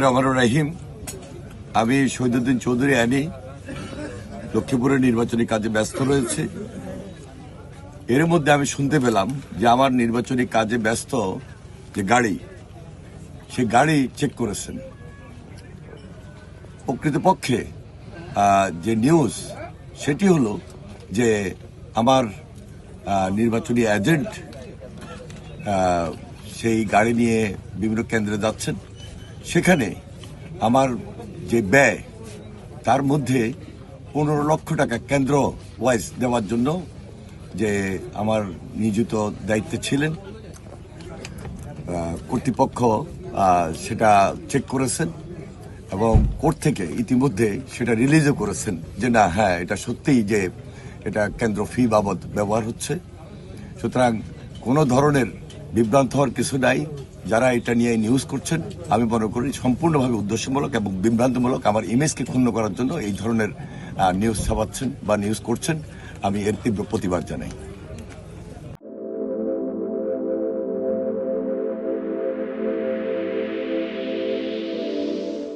রহমানুর রহিম। আমি শহীদুদ্দিন চৌধুরী আনি লক্ষ্মীপুরের নির্বাচনী কাজে ব্যস্ত রয়েছে। এর মধ্যে আমি শুনতে পেলাম যে আমার নির্বাচনী কাজে ব্যস্ত যে গাড়ি, সে গাড়ি চেক করেছেন। প্রকৃতপক্ষে যে নিউজ সেটি হলো যে আমার নির্বাচনী এজেন্ট সেই গাড়ি নিয়ে বিভিন্ন কেন্দ্রে যাচ্ছেন। সেখানে আমার যে ব্যয় তার মধ্যে 15 লক্ষ টাকা কেন্দ্র ওয়াইজ দেওয়ার জন্য যে আমার নিয়োজিত দায়িত্বে ছিলেন কর্তৃপক্ষ সেটা চেক করেছেন এবং কোর্ট থেকে ইতিমধ্যে সেটা রিলিজও করেছেন যে না, হ্যাঁ, এটা সত্যিই যে এটা কেন্দ্র ফি বাবদ ব্যবহার হচ্ছে। সুতরাং কোনো ধরনের বিভ্রান্ত হওয়ার কিছু নাই। যারা এটা নিয়ে নিউজ করছেন, আমি মনে করি সম্পূর্ণভাবে উদ্দেশ্যমূলক এবং বিভ্রান্তমূলক আমার ইমেজকে ক্ষুণ্ণ করার জন্য এই ধরনের নিউজ ছাপাচ্ছেন বা নিউজ করছেন। আমি এর তীব্র প্রতিবাদ জানাই।